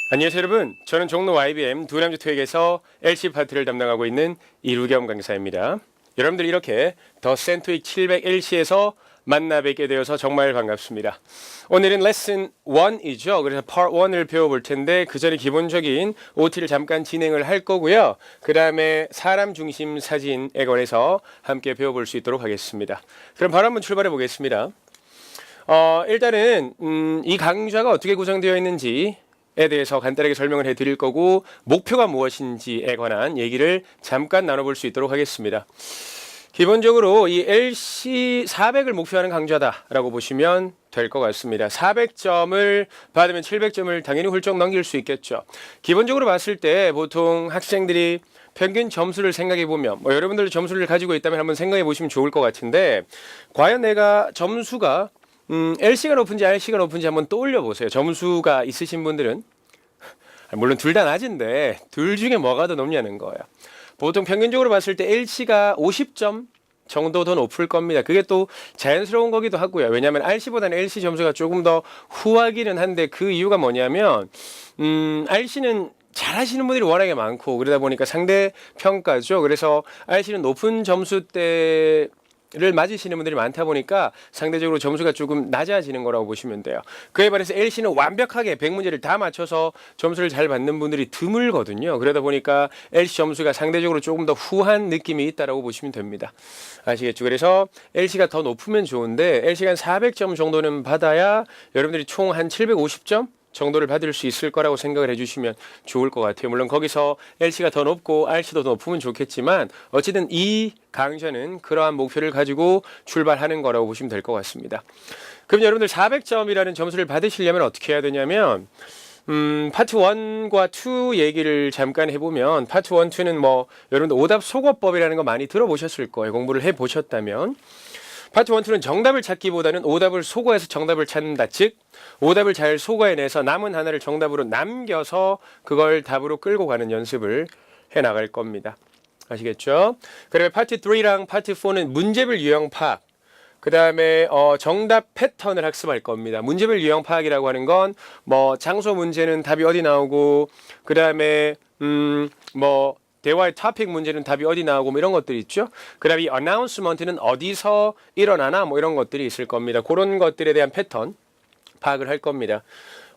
안녕하세요 여러분. 저는 종로 YBM 두남주 토익에서 LC 파트를 담당하고 있는 이루겸 강사입니다. 여러분들 이렇게 더 센토익 700LC에서 만나 뵙게 되어서 정말 반갑습니다. 오늘은 레슨 1이죠. 그래서 part 1을 배워볼 텐데 그 전에 기본적인 OT를 잠깐 진행을 할 거고요. 그 다음에 사람 중심 사진에 관해서 함께 배워볼 수 있도록 하겠습니다. 그럼 바로 한번 출발해 보겠습니다. 일단은 이 강좌가 어떻게 구성되어 있는지 에 대해서 간단하게 설명을 해드릴 거고 목표가 무엇인지에 관한 얘기를 잠깐 나눠볼 수 있도록 하겠습니다. 기본적으로 이 LC 400을 목표하는 강좌다라고 보시면 될 것 같습니다. 400점을 받으면 700점을 당연히 훌쩍 넘길 수 있겠죠. 기본적으로 봤을 때 보통 학생들이 평균 점수를 생각해 보면 여러분들도 점수를 가지고 있다면 한번 생각해 보시면 좋을 것 같은데 과연 내가 점수가 LC가 높은지 RC가 높은지 한번 떠올려 보세요. 점수가 있으신 분들은 물론 둘 다 낮은데 둘 중에 뭐가 더 높냐는 거예요. 보통 평균적으로 봤을 때 LC가 50점 정도 더 높을 겁니다. 그게 또 자연스러운 거기도 하고요. 왜냐하면 RC보다는 LC 점수가 조금 더 후하기는 한데 그 이유가 뭐냐면 RC는 잘하시는 분들이 워낙에 많고 그러다 보니까 상대 평가죠. 그래서 RC는 높은 점수대를 맞으시는 분들이 많다 보니까 상대적으로 점수가 조금 낮아지는 거라고 보시면 돼요. 그에 반해서 LC는 완벽하게 100문제를 다 맞춰서 점수를 잘 받는 분들이 드물거든요. 그러다 보니까 LC 점수가 상대적으로 조금 더 후한 느낌이 있다라고 보시면 됩니다. 아시겠죠? 그래서 LC가 더 높으면 좋은데 LC가 한 400점 정도는 받아야 여러분들이 총 한 750점 정도를 받을 수 있을 거라고 생각을 해주시면 좋을 것 같아요. 물론 거기서 LC가 더 높고 RC도 더 높으면 좋겠지만 어쨌든 이 강좌는 그러한 목표를 가지고 출발하는 거라고 보시면 될 것 같습니다. 그럼 여러분들 400점이라는 점수를 받으시려면 어떻게 해야 되냐면 파트 1과 2 얘기를 잠깐 해보면 파트 1, 2는 여러분들 오답 속어법이라는 거 많이 들어보셨을 거예요. 공부를 해보셨다면 파트 1, 2는 정답을 찾기보다는 오답을 속어해서 정답을 찾는다. 즉 오답을 잘 속어내서 남은 하나를 정답으로 남겨서 그걸 답으로 끌고 가는 연습을 해나갈 겁니다. 아시겠죠? 그다음에 파트 3랑 파트 4는 문제별 유형 파악, 그 다음에 정답 패턴을 학습할 겁니다. 문제별 유형 파악이라고 하는 건 장소 문제는 답이 어디 나오고 그 다음에 대화의 토픽 문제는 답이 어디 나오고 이런 것들이 있죠. 그 다음에 이 어나운스먼트는 어디서 일어나나 이런 것들이 있을 겁니다. 그런 것들에 대한 패턴 파악을 할 겁니다.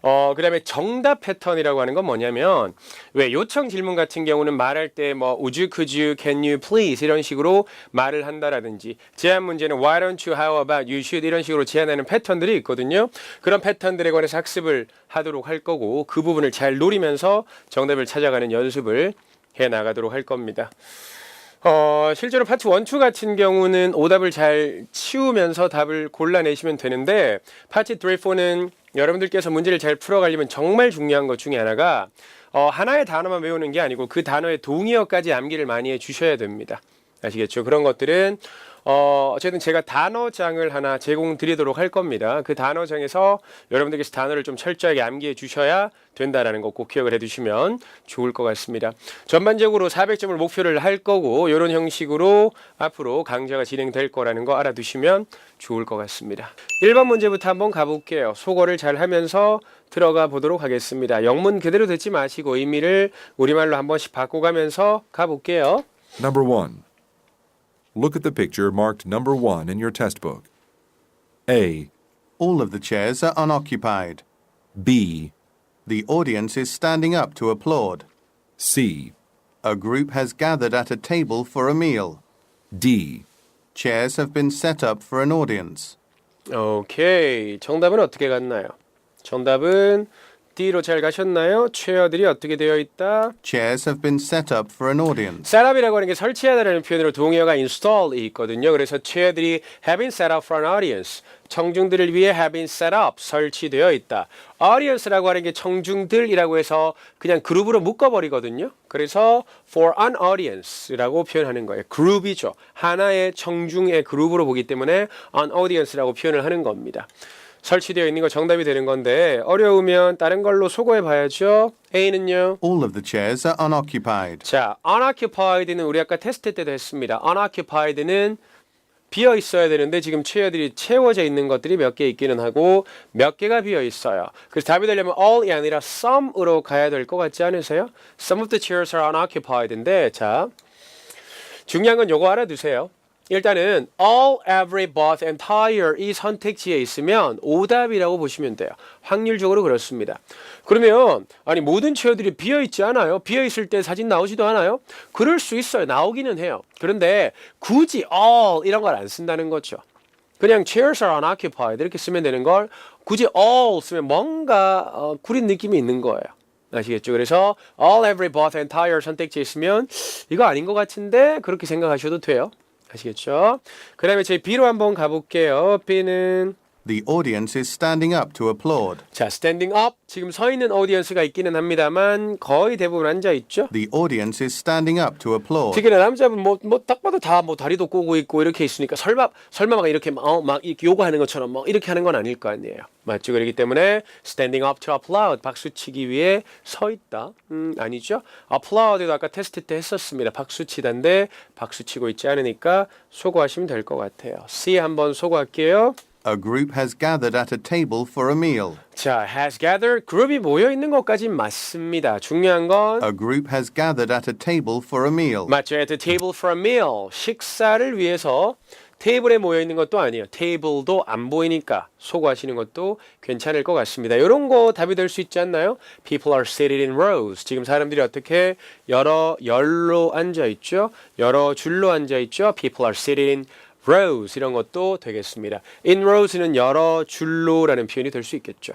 그 다음에 정답 패턴이라고 하는 건 뭐냐면 왜 요청 질문 같은 경우는 말할 때 would you, could you, can you, please 이런 식으로 말을 한다라든지 제안 문제는 why don't you, how about, you should 이런 식으로 제안하는 패턴들이 있거든요. 그런 패턴들에 관해서 학습을 하도록 할 거고 그 부분을 잘 노리면서 정답을 찾아가는 연습을 해 나가도록 할 겁니다. 실제로 파트 1, 2 같은 경우는 오답을 잘 치우면서 답을 골라내시면 되는데 파트 3, 4는 여러분들께서 문제를 잘 풀어가려면 정말 중요한 것 중에 하나가 하나의 단어만 외우는 게 아니고 그 단어의 동의어까지 암기를 많이 해주셔야 됩니다. 아시겠죠? 그런 것들은 어쨌든 제가 단어장을 하나 제공드리도록 할 겁니다. 그 단어장에서 여러분들께서 단어를 좀 철저하게 암기해 주셔야 된다라는 거 꼭 기억을 해두시면 좋을 것 같습니다. 전반적으로 400점을 목표를 할 거고 이런 형식으로 앞으로 강좌가 진행될 거라는 거 알아두시면 좋을 것 같습니다. 1번 문제부터 한번 가볼게요. 속어를 잘 하면서 들어가 보도록 하겠습니다. 영문 그대로 듣지 마시고 의미를 우리말로 한 번씩 바꿔가면서 가볼게요. Number 1. Look at the picture marked number 1 in your test book. A. All of the chairs are unoccupied. B. The audience is standing up to applaud. C. A group has gathered at a table for a meal. D. Chairs have been set up for an audience. 오케이. 정답은 어떻게 갔나요? 정답은 D로 잘 가셨나요? 체어들이 어떻게 되어 있다? Chairs have been set up for an audience. setup이라고 하는 게 설치하다라는 표현으로 동의어가 install이 있거든요. 그래서 체어들이 have been set up for an audience. 청중들을 위해 have been set up, 설치되어 있다. audience라고 하는 게 청중들이라고 해서 그냥 그룹으로 묶어버리거든요. 그래서 for an audience라고 표현하는 거예요. 그룹이죠. 하나의 청중의 그룹으로 보기 때문에 an audience라고 표현을 하는 겁니다. 설치되어 있는 거 정답이 되는 건데 어려우면 다른 걸로 소거해 봐야죠. A는요. All of the chairs are unoccupied. 자, unoccupied는 우리 아까 테스트 때도 했습니다. unoccupied는 비어 있어야 되는데 지금 체어들이 채워져 있는 것들이 몇 개 있기는 하고 몇 개가 비어 있어요. 그래서 답이 되려면 all이 아니라 some으로 가야 될 것 같지 않으세요? Some of the chairs are unoccupied인데 자 중요한 건 요거 알아두세요. 일단은 all, every, both, entire 이 선택지에 있으면 오답이라고 보시면 돼요. 확률적으로 그렇습니다. 그러면 아니 모든 체어들이 비어 있지 않아요? 비어 있을 때 사진 나오지도 않아요? 그럴 수 있어요. 나오기는 해요. 그런데 굳이 all 이런 걸 안 쓴다는 거죠. 그냥 chairs are unoccupied 이렇게 쓰면 되는 걸 굳이 all 쓰면 뭔가 구린 느낌이 있는 거예요. 아시겠죠? 그래서 all, every, both, entire 선택지에 있으면 이거 아닌 것 같은데 그렇게 생각하셔도 돼요. 아시겠죠? 그 다음에 저희 B로 한번 가볼게요. B는 The audience is standing up to applaud. 자, standing up. 지금 서 있는 오디언스가 있기는 합니다만 거의 대부분 앉아 있죠. The audience is standing up to applaud. 특히나 남자분 딱 봐도 다 다리도 꼬고 있고 이렇게 있으니까 설마 막 이렇게 막 이렇게 요구하는 것처럼 뭐 이렇게 하는 건 아닐 거 아니에요. 맞죠? 그렇기 때문에 standing up to applaud 박수치기 위해 서 있다. 아니죠? applaud도 아까 테스트 때 했었습니다. 박수치다인데 박수치고 있지 않으니까 소거하시면 될 것 같아요. C 한번 소거할게요. A group has gathered at a table for a meal. 자, has gathered 그룹이 모여 있는 것까지 맞습니다. 중요한 건 A group has gathered at a table for a meal. 맞죠? At the table for a meal. 식사를 위해서 테이블에 모여 있는 것도 아니에요. 테이블도 안 보이니까 소거하시는 것도 괜찮을 것 같습니다. 이런 거 답이 될 수 있지 않나요? People are seated in rows. 지금 사람들이 어떻게 여러 열로 앉아 있죠? 여러 줄로 앉아 있죠? People are seated in rows 이런 것도 되겠습니다. In rows는 여러 줄로라는 표현이 될 수 있겠죠.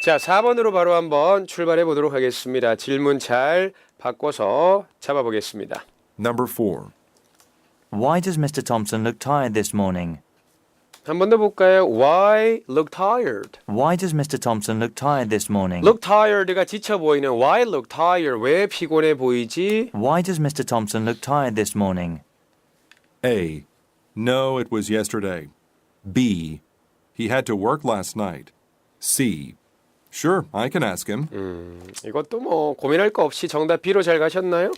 자, 4번으로 바로 한번 출발해 보도록 하겠습니다. 질문 잘 바꿔서 잡아보겠습니다. Number 4. Why does Mr. Thompson look tired this morning? 한 번 더 볼까요? Why look tired? Why does Mr. Thompson look tired this morning? Look tired가 지쳐 보이는 Why look tired? 왜 피곤해 보이지? Why does Mr. Thompson look tired this morning? A. No, it was yesterday. B. He had to work last night. C. Sure, I can ask him. 이것도 뭐 고민할 거 없이 정답 B로 잘 가셨나요?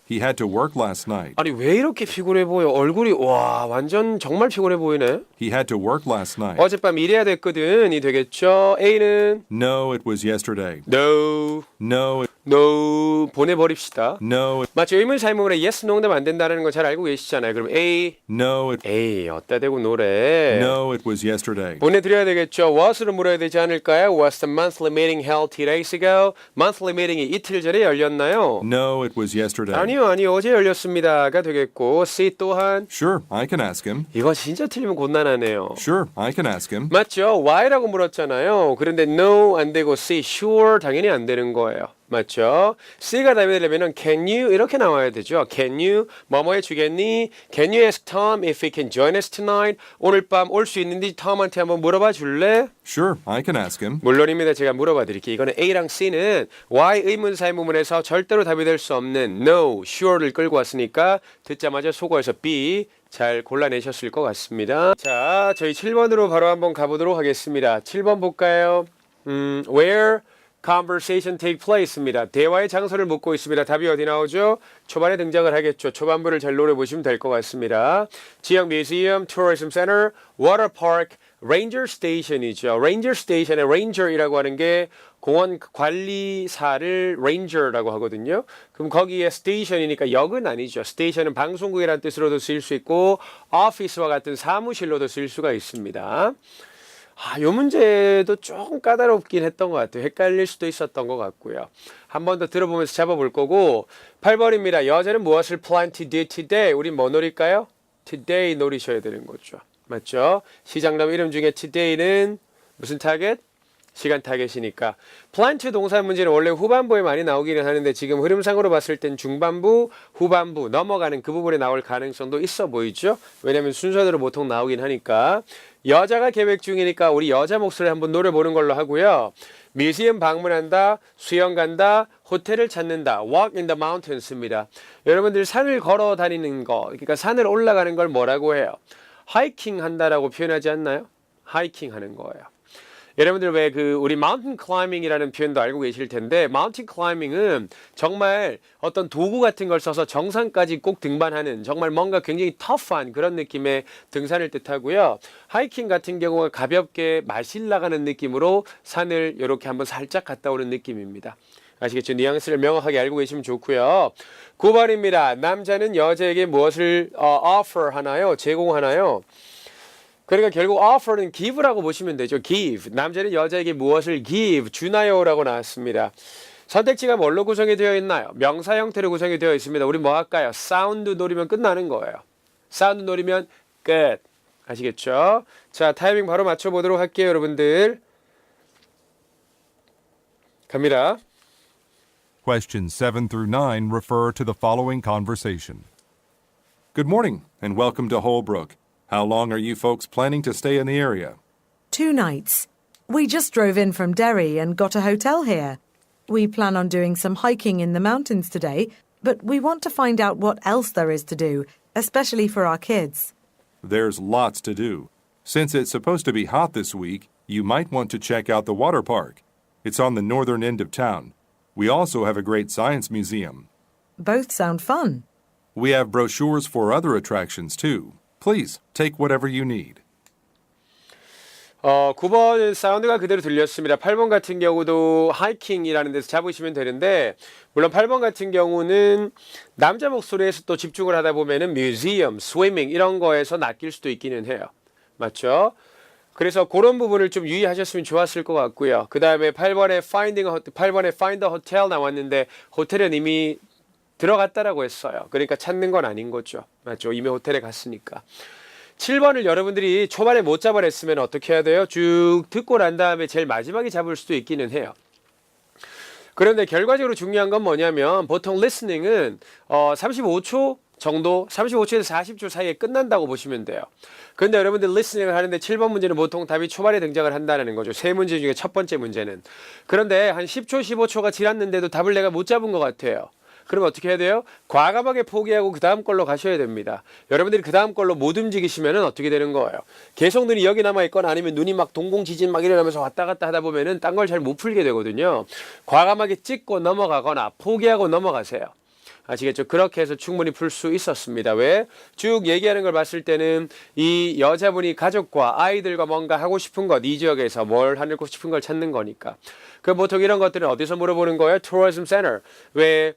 He had to work last night. 아니 왜 이렇게 피곤해 보여? 얼굴이 와 완전 정말 피곤해 보이네. He had to work last night. 어젯밤 일해야 됐거든이 되겠죠. A는 No, it was yesterday. No, No, no 보내버립시다. no, 맞죠? 의문사의문에 yes, no 되면 안 된다는 거 잘 알고 계시잖아요. 그럼 A, no, A 어따 대고 노래. no, it was yesterday. 보내드려야 되겠죠. What으로 물어야 되지 않을까요? Was the monthly meeting held 2 days ago? monthly meeting이 이틀 전에 열렸나요? No, it was yesterday. 아니요. 어제 열렸습니다가 되겠고 C 또한 Sure, I can ask him. 이거 진짜 틀리면 곤란하네요. Sure, I can ask him. 맞죠? Why라고 물었잖아요. 그런데 no 안 되고 C, sure 당연히 안 되는 거예요. 맞죠? C가 답이 되려면 can you 이렇게 나와야 되죠. Can you 뭐뭐 해주겠니? Can you ask Tom if he can join us tonight? 오늘 밤 올 수 있는지 Tom한테 한번 물어봐 줄래? Sure, I can ask him. 물론입니다. 제가 물어봐 드릴게요. 이거는 A랑 C는 why 의문사의문문에서 절대로 답이 될 수 없는 no, sure를 끌고 왔으니까 듣자마자 속어에서 B 잘 골라내셨을 것 같습니다. 자, 저희 7번으로 바로 한번 가보도록 하겠습니다. 7번 볼까요? Where conversation take place입니다. 대화의 장소를 묻고 있습니다. 답이 어디 나오죠? 초반에 등장을 하겠죠. 초반부를 잘 노려보시면 될 것 같습니다. 지역 뮤지엄, tourism center, water park, ranger station이죠. ranger station의 ranger이라고 하는 게 공원 관리사를 ranger라고 하거든요. 그럼 거기에 station이니까 역은 아니죠. station은 방송국이라는 뜻으로도 쓰일 수 있고 office와 같은 사무실로도 쓰일 수가 있습니다. 요 문제도 조금 까다롭긴 했던 것 같아요. 헷갈릴 수도 있었던 것 같고요. 한 번 더 들어보면서 잡아볼 거고 8번입니다. 여자는 무엇을 plan to do today? 우린 뭐 노릴까요? today 노리셔야 되는 거죠. 맞죠? 시장남 이름 중에 today는 무슨 타겟? 시간 타겟이니까 plan to 동사 문제는 원래 후반부에 많이 나오기는 하는데 지금 흐름상으로 봤을 땐 중반부, 후반부 넘어가는 그 부분에 나올 가능성도 있어 보이죠? 왜냐하면 순서대로 보통 나오긴 하니까 여자가 계획 중이니까 우리 여자 목소리 한번 노려보는 걸로 하고요. 뮤지엄 방문한다, 수영 간다, 호텔을 찾는다, walk in the mountains입니다. 여러분들 산을 걸어 다니는 거, 그러니까 산을 올라가는 걸 뭐라고 해요? 하이킹 한다라고 표현하지 않나요? 하이킹 하는 거예요. 여러분들 왜 우리 mountain climbing이라는 표현도 알고 계실 텐데 mountain climbing은 정말 어떤 도구 같은 걸 써서 정상까지 꼭 등반하는 정말 뭔가 굉장히 tough한 그런 느낌의 등산을 뜻하고요. 하이킹 같은 경우가 가볍게 마실 나가는 느낌으로 산을 이렇게 한번 살짝 갔다 오는 느낌입니다. 아시겠죠? 뉘앙스를 명확하게 알고 계시면 좋고요. 9번입니다. 남자는 여자에게 무엇을 offer 하나요? 제공하나요? 그러니까 결국 offer는 give라고 보시면 되죠. give. 남자는 여자에게 무엇을 give, 주나요? 라고 나왔습니다. 선택지가 뭘로 구성이 되어 있나요? 명사 형태로 구성이 되어 있습니다. 우리 뭐 할까요? 사운드 노리면 끝나는 거예요. 사운드 노리면 끝. 아시겠죠? 자, 타이밍 바로 맞춰보도록 할게요, 여러분들. 갑니다. Questions 7 through 9 refer to the following conversation. Good morning, and welcome to Holbrook. How long are you folks planning to stay in the area? 2 nights. We just drove in from Derry and got a hotel here. We plan on doing some hiking in the mountains today, but we want to find out what else there is to do, especially for our kids. There's lots to do. Since it's supposed to be hot this week, you might want to check out the water park. It's on the northern end of town. We also have a great science museum. Both sound fun. We have brochures for other attractions too. Please take whatever you need. 9번 사운드가 그대로 들렸습니다. 8번 같은 경우도 하이킹이라는 데서 잡으시면 되는데 물론 8번 같은 경우는 남자 목소리에서 또 집중을 하다 보면은 뮤지엄, 스위밍 이런 거에서 낚일 수도 있기는 해요. 맞죠? 그래서 그런 부분을 좀 유의하셨으면 좋았을 것 같고요. 그 다음에 8번에 Find a Hotel 나왔는데 호텔은 이미 들어갔다라고 했어요. 그러니까 찾는 건 아닌 거죠. 맞죠? 이미 호텔에 갔으니까. 7번을 여러분들이 초반에 못 잡아냈으면 어떻게 해야 돼요? 쭉 듣고 난 다음에 제일 마지막에 잡을 수도 있기는 해요. 그런데 결과적으로 중요한 건 뭐냐면 보통 listening은 35초 정도 35초에서 40초 사이에 끝난다고 보시면 돼요. 그런데 여러분들 리스닝을 하는데 7번 문제는 보통 답이 초반에 등장을 한다는 거죠. 세 문제 중에 첫 번째 문제는. 그런데 한 10초, 15초가 지났는데도 답을 내가 못 잡은 것 같아요. 그러면 어떻게 해야 돼요? 과감하게 포기하고 그 다음 걸로 가셔야 됩니다. 여러분들이 그 다음 걸로 못 움직이시면 어떻게 되는 거예요? 계속 눈이 여기 남아있거나 아니면 눈이 막 동공지진 막 일어나면서 왔다 갔다 하다 보면은 딴 걸 잘 못 풀게 되거든요. 과감하게 찍고 넘어가거나 포기하고 넘어가세요. 아시겠죠? 그렇게 해서 충분히 풀 수 있었습니다. 왜? 쭉 얘기하는 걸 봤을 때는 이 여자분이 가족과 아이들과 뭔가 하고 싶은 것, 이 지역에서 뭘 하고 싶은 걸 찾는 거니까. 그 보통 이런 것들은 어디서 물어보는 거예요? Tourism Center. 왜?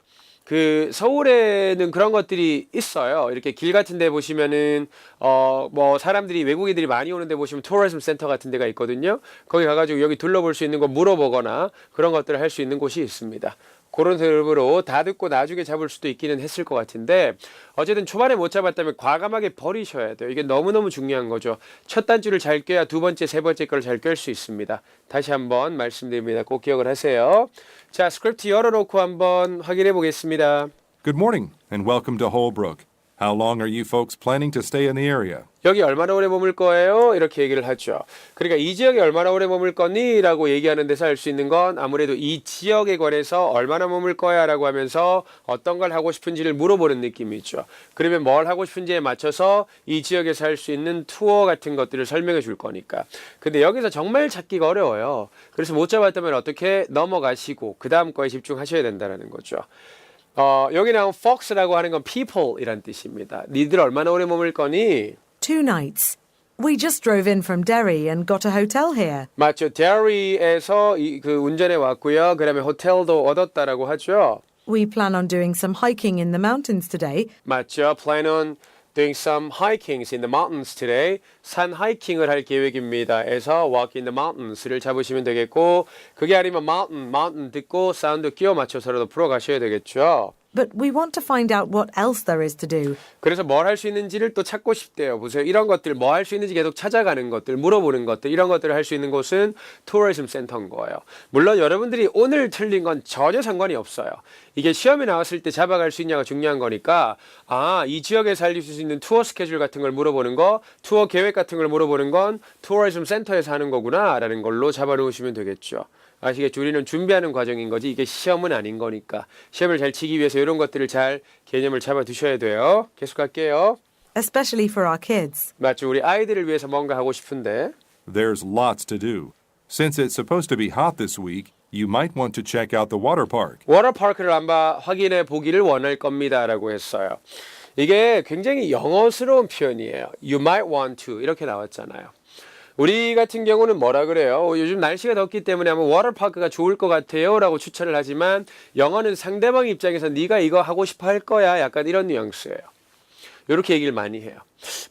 서울에는 그런 것들이 있어요. 이렇게 길 같은 데 보시면은, 뭐, 사람들이, 외국인들이 많이 오는 데 보시면 투어리즘 센터 같은 데가 있거든요. 거기 가가지고 여기 둘러볼 수 있는 거 물어보거나 그런 것들을 할 수 있는 곳이 있습니다. 그런 식으로 다 듣고 나중에 잡을 수도 있기는 했을 것 같은데 어쨌든 초반에 못 잡았다면 과감하게 버리셔야 돼요. 이게 너무너무 중요한 거죠. 첫 단추를 잘 껴야 두 번째, 세 번째 걸 잘 낄 수 있습니다. 다시 한번 말씀드립니다. 꼭 기억을 하세요. 자, 스크립트 열어놓고 한번 확인해 보겠습니다. Good morning, and welcome to Holbrook. How long are you folks planning to stay in the area? 여기 얼마나 오래 머물 거예요? 이렇게 얘기를 하죠. 그러니까 이 지역에 얼마나 오래 머물 거니? 라고 얘기하는 데서 알 수 있는 건 아무래도 이 지역에 관해서 얼마나 머물 거야? 라고 하면서 어떤 걸 하고 싶은지를 물어보는 느낌이죠. 그러면 뭘 하고 싶은지에 맞춰서 이 지역에서 할 수 있는 투어 같은 것들을 설명해 줄 거니까. 근데 여기서 정말 찾기가 어려워요. 그래서 못 잡았다면 어떻게 넘어가시고 그 다음 거에 집중하셔야 된다는 거죠. 여기 나온 fox라고 하는 건 people이란 뜻입니다. 니들 얼마나 오래 머물 거니? 2 nights. We just drove in from Derry and got a hotel here. 맞죠. Derry에서 그 운전해 왔고요. 그다음에 호텔도 얻었다라고 하죠. We plan on doing some hiking in the mountains today. 맞죠. Plan on doing some hikings in the mountains today. 산 하이킹을 할 계획입니다. 에서 walk in the mountains를 잡으시면 되겠고 그게 아니면 mountain 듣고 사운드 끼워 맞춰서라도 풀어가셔야 되겠죠. But we want to find out what else there is to do. 그래서 뭘 할 수 있는지를 또 찾고 싶대요. 보세요. 이런 것들 뭐 할 수 있는지 계속 찾아가는 것들, 물어보는 것들 이런 것들을 할 수 있는 곳은 투어리즘 센터인 거예요. 물론 여러분들이 오늘 틀린 건 전혀 상관이 없어요. 이게 시험에 나왔을 때 잡아갈 수 있냐가 중요한 거니까 이 지역에서 할 수 있는 투어 스케줄 같은 걸 물어보는 거, 투어 계획 같은 걸 물어보는 건 투어리즘 센터에서 하는 거구나 라는 걸로 잡아놓으시면 되겠죠. 아시겠죠? 우리는 준비하는 과정인 거지 이게 시험은 아닌 거니까 시험을 잘 치기 위해서 이런 것들을 잘 개념을 잡아 두셔야 돼요. 계속할게요. Especially for our kids. 맞죠? 우리 아이들을 위해서 뭔가 하고 싶은데 There's lots to do. Since it's supposed to be hot this week, you might want to check out the water park. 워터파크를 한번 확인해 보기를 원할 겁니다라고 했어요. 이게 굉장히 영어스러운 표현이에요. You might want to 이렇게 나왔잖아요. 우리 같은 경우는 뭐라 그래요? 요즘 날씨가 덥기 때문에 한번 워터파크가 좋을 것 같아요 라고 추천을 하지만 영어는 상대방 입장에서 네가 이거 하고 싶어 할 거야 약간 이런 뉘앙스예요. 이렇게 얘기를 많이 해요.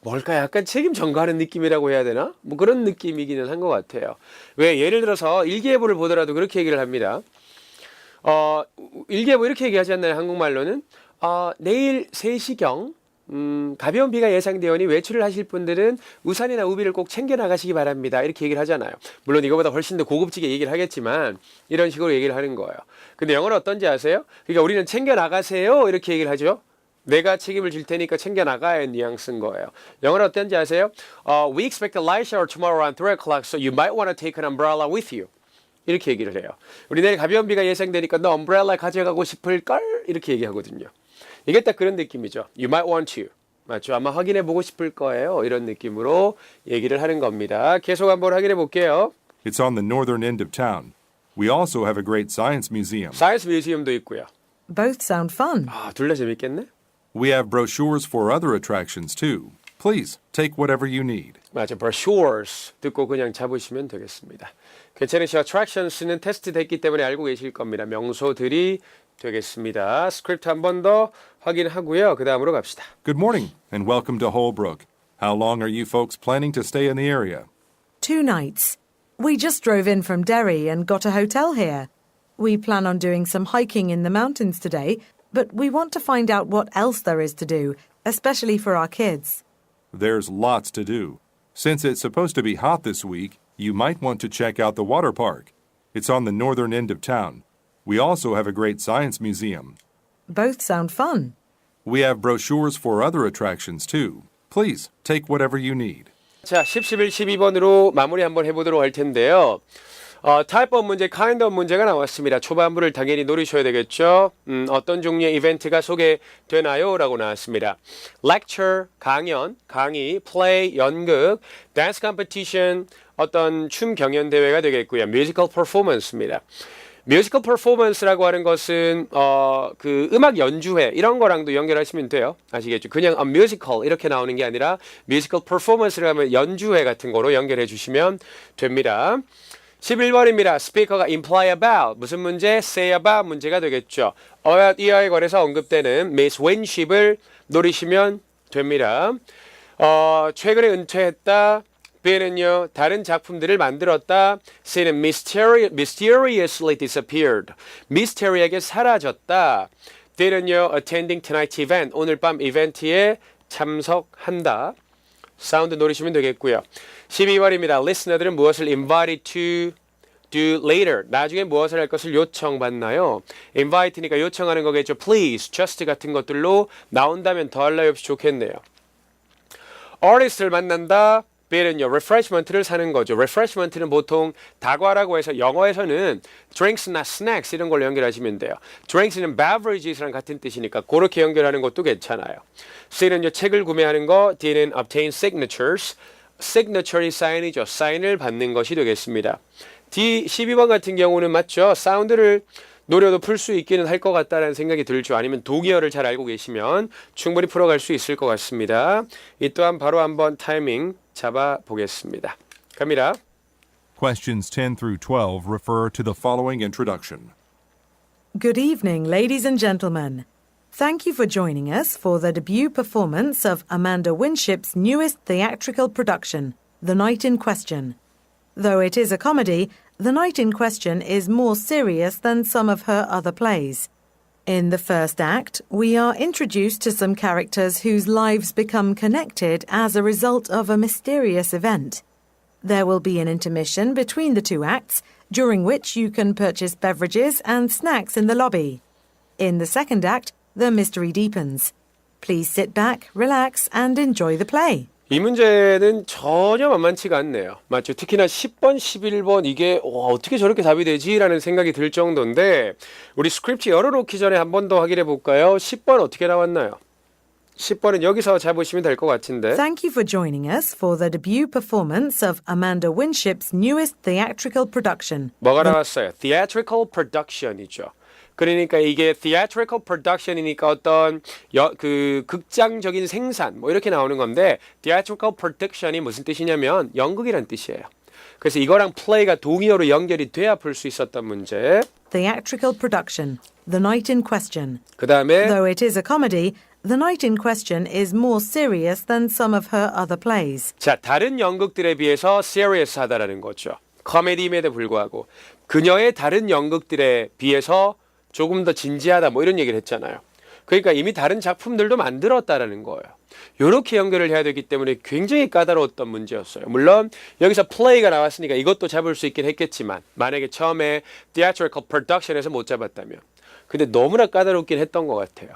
뭘까 약간 책임 전가하는 느낌이라고 해야 되나? 뭐 그런 느낌이기는 한 것 같아요. 왜 예를 들어서 일기예보를 보더라도 그렇게 얘기를 합니다. 일기예보 이렇게 얘기하지 않나요? 한국말로는 내일 3시경 가벼운 비가 예상되오니 외출을 하실 분들은 우산이나 우비를 꼭 챙겨 나가시기 바랍니다. 이렇게 얘기를 하잖아요. 물론 이거보다 훨씬 더 고급지게 얘기를 하겠지만 이런 식으로 얘기를 하는 거예요. 근데 영어는 어떤지 아세요? 그러니까 우리는 챙겨 나가세요 이렇게 얘기를 하죠. 내가 책임을 질 테니까 챙겨 나가야 뉘앙스인 거예요. 영어는 어떤지 아세요? We expect a light shower tomorrow around 3 o'clock, so you might want to take an umbrella with you. 이렇게 얘기를 해요. 우리 내일 가벼운 비가 예상되니까 너 umbrella 가져가고 싶을걸? 이렇게 얘기하거든요. 이게 딱 그런 느낌이죠. You might want to. 맞죠? 아마 확인해 보고 싶을 거예요. 이런 느낌으로 얘기를 하는 겁니다. 계속 한번 확인해 볼게요. It's on the northern end of town. We also have a great science museum. 사이언스 뮤지엄도 있고요. Both sound fun. 둘 다 재밌겠네? We have brochures for other attractions too. Please take whatever you need. 맞아, brochures 듣고 그냥 잡으시면 되겠습니다. 괜찮으시죠? attractions는 테스트 됐기 때문에 알고 계실 겁니다. 명소들이 되겠습니다. 스크립트 한 번 더 확인하고요. 그 다음으로 갑시다. Good morning and welcome to Holbrook. How long are you folks planning to stay in the area? 2 nights. We just drove in from Derry and got a hotel here. We plan on doing some hiking in the mountains today, but we want to find out what else there is to do, especially for our kids. There's lots to do. Since it's supposed to be hot this week, you might want to check out the water park. It's on the northern end of town. We also have a great science museum. Both sound fun. We have brochures for other attractions too. Please take whatever you need. 자, 10, 11, 12번으로 마무리 한번 해보도록 할 텐데요. type of 문제, kind of 문제가 나왔습니다. 초반부를 당연히 노리셔야 되겠죠. 어떤 종류의 이벤트가 소개되나요? 라고 나왔습니다. lecture, 강연, 강의, play, 연극, dance competition, 어떤 춤 경연 대회가 되겠고요. musical performance입니다. 뮤지컬 퍼포먼스라고 하는 것은 그 음악 연주회 이런 거랑도 연결하시면 돼요. 아시겠죠? 그냥 뮤지컬 이렇게 나오는 게 아니라 뮤지컬 퍼포먼스를 하면 연주회 같은 거로 연결해 주시면 됩니다. 11번입니다. 스피커가 imply about 무슨 문제? say about 문제가 되겠죠. 이하에 관해서 언급되는 Miss Winship을 노리시면 됩니다. 최근에 은퇴했다. B는요, 다른 작품들을 만들었다. C는 mysteriously disappeared. 미스테리하게 사라졌다. D는요, attending tonight's event. 오늘 밤 이벤트에 참석한다. 사운드 노리시면 되겠고요. 12번입니다. listener들은 무엇을 invited to do later. 나중에 무엇을 할 것을 요청받나요? invite니까 요청하는 거겠죠. please, just 같은 것들로 나온다면 더할 나위 없이 좋겠네요. artist를 만난다. B는요, refreshment를 사는 거죠. refreshment는 보통 다과라고 해서 영어에서는 drinks나 snacks 이런 걸로 연결하시면 돼요. drinks는 beverages랑 같은 뜻이니까 그렇게 연결하는 것도 괜찮아요. C는요, 책을 구매하는 거. D는 obtain signatures. signature이 사인이죠. 사인을 받는 것이 되겠습니다. D 12번 같은 경우는 맞죠. 사운드를 노려도 풀 수 있기는 할 것 같다는 생각이 들죠. 아니면 동의어를 잘 알고 계시면 충분히 풀어갈 수 있을 것 같습니다. 이 또한 바로 한번 타이밍 잡아보겠습니다. 갑니다. Questions 10 through 12 refer to the following introduction. Good evening, ladies and gentlemen. Thank you for joining us for the debut performance of Amanda Winship's newest theatrical production, The Night in Question. Though it is a comedy, The Night in Question is more serious than some of her other plays. In the first act, we are introduced to some characters whose lives become connected as a result of a mysterious event. There will be an intermission between the 2 acts, during which you can purchase beverages and snacks in the lobby. In the second act, the mystery deepens. Please sit back, relax, and enjoy the play. 이 문제는 전혀 만만치가 않네요. 맞죠? 특히나 10번, 11번 이게 어떻게 저렇게 답이 되지? 라는 생각이 들 정도인데 우리 스크립트 열어놓기 전에 한 번 더 확인해 볼까요? 10번 어떻게 나왔나요? 10번은 여기서 잡으시면 될 것 같은데. Thank you for joining us for the debut performance of Amanda Winship's newest theatrical production. 뭐가 나왔어요? Theatrical production이죠. 그러니까 이게 theatrical production이니까 어떤 그 극장적인 생산 뭐 이렇게 나오는 건데 theatrical production이 무슨 뜻이냐면 연극이란 뜻이에요. 그래서 이거랑 play가 동의어로 연결이 돼야 풀 수 있었던 문제. Theatrical production. The night in question. 그 다음에 Though it is a comedy, the night in question is more serious than some of her other plays. 자 다른 연극들에 비해서 serious하다라는 거죠. 코미디임에도 불구하고 그녀의 다른 연극들에 비해서 조금 더 진지하다 뭐 이런 얘기를 했잖아요. 그러니까 이미 다른 작품들도 만들었다라는 거예요. 이렇게 연결을 해야 되기 때문에 굉장히 까다로웠던 문제였어요. 물론 여기서 플레이가 나왔으니까 이것도 잡을 수 있긴 했겠지만 만약에 처음에 theatrical production에서 못 잡았다면 근데 너무나 까다롭긴 했던 것 같아요.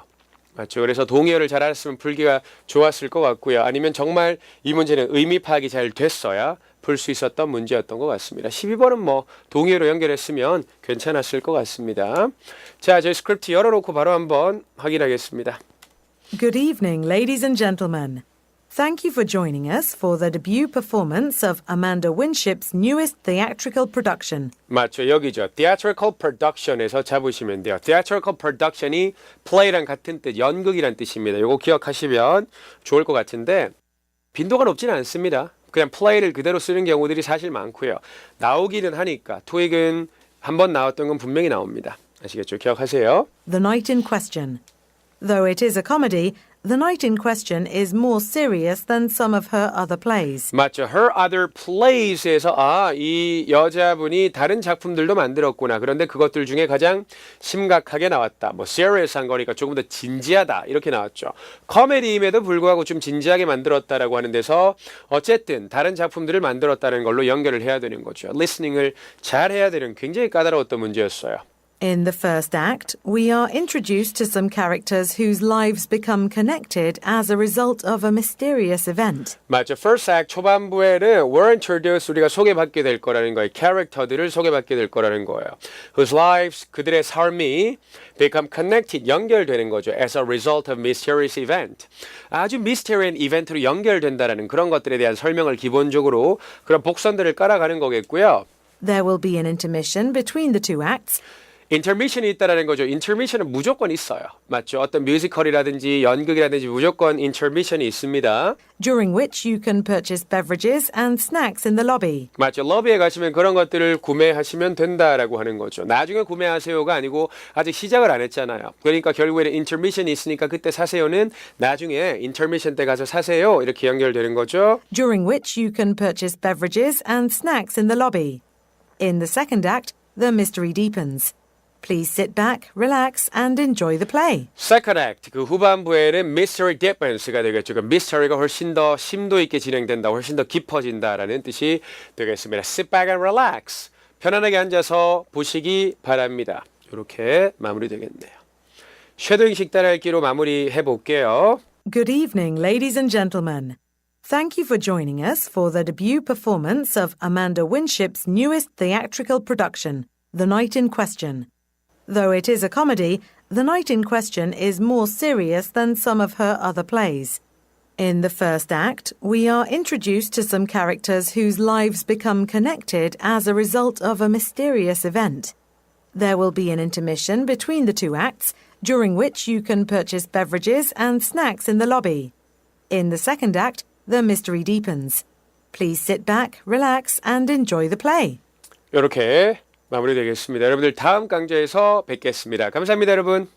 맞죠? 그래서 동의어를 잘 알았으면 풀기가 좋았을 것 같고요. 아니면 정말 이 문제는 의미 파악이 잘 됐어야 풀 수 있었던 문제였던 것 같습니다. 12번은 뭐 동의어로 연결했으면 괜찮았을 것 같습니다. 자, 저희 스크립트 열어놓고 바로 한번 확인하겠습니다. Good evening, ladies and gentlemen. Thank you for joining us for the debut performance of Amanda Winship's newest theatrical production. 맞죠. 여기죠. theatrical production에서 잡으시면 돼요. theatrical production이 play랑 같은 뜻, 연극이란 뜻입니다. 이거 기억하시면 좋을 것 같은데 빈도가 높지는 않습니다. 그냥 play를 그대로 쓰는 경우들이 사실 많고요. 나오기는 하니까 토익은 한번 나왔던 건 분명히 나옵니다. 아시겠죠? 기억하세요. The night in question. Though it is a comedy, the night in question is more serious than some of her other plays. 맞죠. Her other plays에서 이 여자분이 다른 작품들도 만들었구나. 그런데 그것들 중에 가장 심각하게 나왔다. 뭐 serious한 거니까 조금 더 진지하다. 이렇게 나왔죠. 코미디임에도 불구하고 좀 진지하게 만들었다라고 하는 데서 어쨌든 다른 작품들을 만들었다는 걸로 연결을 해야 되는 거죠. 리스닝을 잘 해야 되는 굉장히 까다로웠던 문제였어요. In the first act, we are introduced to some characters whose lives become connected as a result of a mysterious event. 맞죠. First act 초반부에는 we're introduced 우리가 소개받게 될 거라는 거예요. 캐릭터들을 소개받게 될 거라는 거예요. Whose lives 그들의 삶이 become connected 연결되는 거죠. As a result of mysterious event. 아주 미스테리한 이벤트로 연결된다라는 그런 것들에 대한 설명을 기본적으로 그런 복선들을 깔아가는 거겠고요. There will be an intermission between the two acts. 인터미션이 있다라는 거죠. 인터미션은 무조건 있어요. 맞죠? 어떤 뮤지컬이라든지 연극이라든지 무조건 인터미션이 있습니다. During which you can purchase beverages and snacks in the lobby. 맞죠? 러비에 가시면 그런 것들을 구매하시면 된다라고 하는 거죠. 나중에 구매하세요가 아니고 아직 시작을 안 했잖아요. 그러니까 결국에는 인터미션이 있으니까 그때 사세요는 나중에 인터미션 때 가서 사세요. 이렇게 연결되는 거죠. During which you can purchase beverages and snacks in the lobby. In the second act, the mystery deepens. Please sit back, relax, and enjoy the play. Second act, 그 후반부에는 mystery deepens가 되겠죠. 그 mystery가 훨씬 더 심도 있게 진행된다, 훨씬 더 깊어진다라는 뜻이 되겠습니다. Sit back and relax. 편안하게 앉아서 보시기 바랍니다. 이렇게 마무리되겠네요. 쉐도잉식 따라읽기로 마무리해 볼게요. Good evening, ladies and gentlemen. Thank you for joining us for the debut performance of Amanda Winship's newest theatrical production, The Night in Question. Though it is a comedy, the night in question is more serious than some of her other plays. In the first act, we are introduced to some characters whose lives become connected as a result of a mysterious event. There will be an intermission between the two acts, during which you can purchase beverages and snacks in the lobby. In the second act, the mystery deepens. Please sit back, relax, and enjoy the play. 이렇게 마무리되겠습니다. 여러분들 다음 강좌에서 뵙겠습니다. 감사합니다, 여러분.